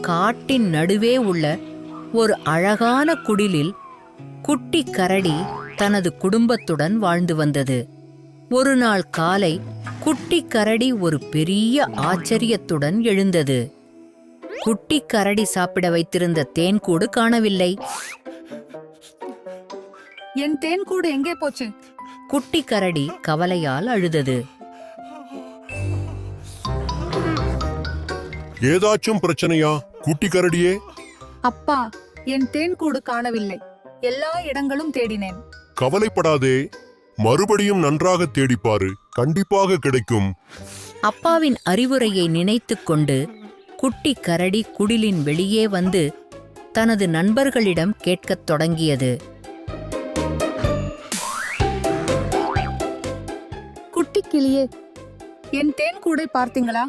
காட்டின் நடுவே உள்ள ஒரு அழகான குடிலில் குட்டி கரடி தனது குடும்பத்துடன் வாழ்ந்து வந்தது. ஒரு நாள் காலை குட்டி கரடி ஒரு பெரிய ஆச்சரியத்துடன் எழுந்தது. குட்டி கரடி சாப்பிட வைத்திருந்த தேன்கூடு காணவில்லை. என் தேன்கூடு எங்கே போச்சு? குட்டி கரடி கவலையால் அழுதது. ஏதாச்சும் பிரச்சனையா குட்டி கரடியே? அப்பா, என் தேன்கூடு காணவில்லை. எல்லா இடங்களும் தேடினேன். கவலைப்படாதே, மறுபடியும் நன்றாக தேடிப்பாரு, கண்டிப்பாக கிடைக்கும். அப்பாவின் அறிவுரையை நினைத்துக் கொண்டு குட்டி கரடி குடிலின் வெளியே வந்து தனது நண்பர்களிடம் கேட்கத் தொடங்கியது. குட்டி கிளியே, என் தேன்கூடை பார்த்தீங்களா?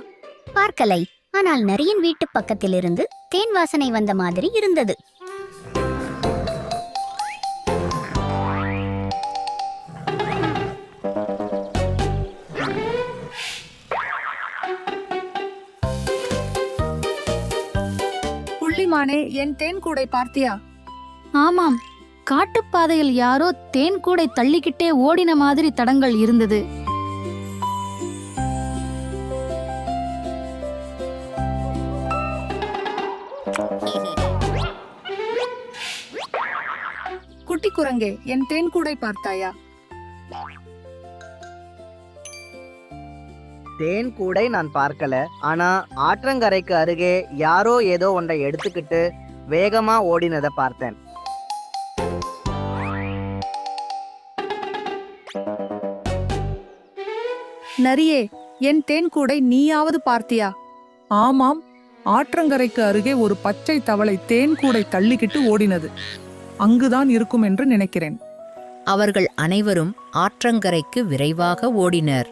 பார்க்கலை, ஆனால் நரியின் வீட்டு பக்கத்திலிருந்து தேன் வாசனை வந்த மாதிரி இருந்தது. புள்ளிமானே, என் தேன்கூடை பார்த்தியா? ஆமாம், காட்டுப்பாதையில் யாரோ தேன்கூடை தள்ளிக்கிட்டே ஓடின மாதிரி தடங்கள் இருந்தது. குட்டி குரங்கே, என் தேன்கூடை பார்த்தாயா? தேன் கூடை நான் பார்க்கல, ஆனா ஆற்றங்கரைக்கு அருகே யாரோ ஏதோ ஒன்றை எடுத்துக்கிட்டு வேகமா ஓடினதை பார்த்தேன். நரியே, என் தேன்கூடை நீயாவது பார்த்தியா? ஆமாம், ஆற்றங்கரைக்கு அருகே ஒரு பச்சை தவளை தேன்கூடை தள்ளிக்கிட்டு ஓடினது. அங்குதான் இருக்கும் என்று நினைக்கிறேன். அவர்கள் அனைவரும் ஆற்றங்கரைக்கு விரைவாக ஓடினர்.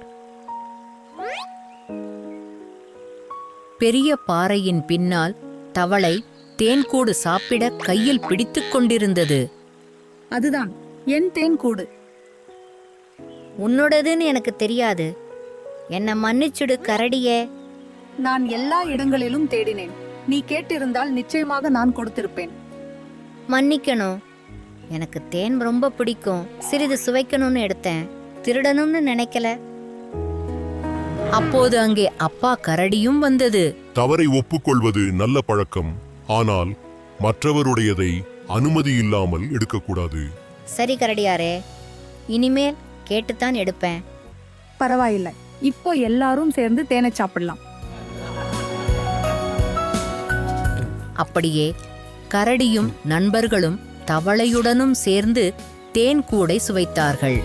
பெரிய பாறையின் பின்னால் தவளை தேன்கூடு சாப்பிட கையில் பிடித்துக் கொண்டிருந்தது. அதுதான் என் தேன்கூடு. உன்னோடதுன்னு எனக்கு தெரியாது. என்ன மன்னிச்சுடு கரடியே. நான் எல்லா இடங்களிலும் தேடினேன். நீ கேட்டிருந்தால் நிச்சயமாக நான் கொடுத்திருப்பேன். மன்னிக்கணும். எனக்கு தேன் ரொம்ப பிடிக்கும். சிறிது சுவைக்கணும்னு எடுத்தேன். திருடணும்னு நினைக்கல. அப்போது அங்கே அப்பா கரடியும் வந்தது. தவறை ஒப்புக்கொள்வது நல்ல பழக்கம், ஆனால் மற்றவருடையதை அனுமதி இல்லாமல் எடுக்கக்கூடாது. சரி கரடியாரே, இனிமேல் கேட்டுத்தான் எடுப்பேன். பரவாயில்லை, இப்போ எல்லாரும் சேர்ந்து தேனை சாப்பிடலாம். அப்படியே கரடியும் நண்பர்களும் தவளையுடனும் சேர்ந்து தேன்கூடை சுவைத்தார்கள்.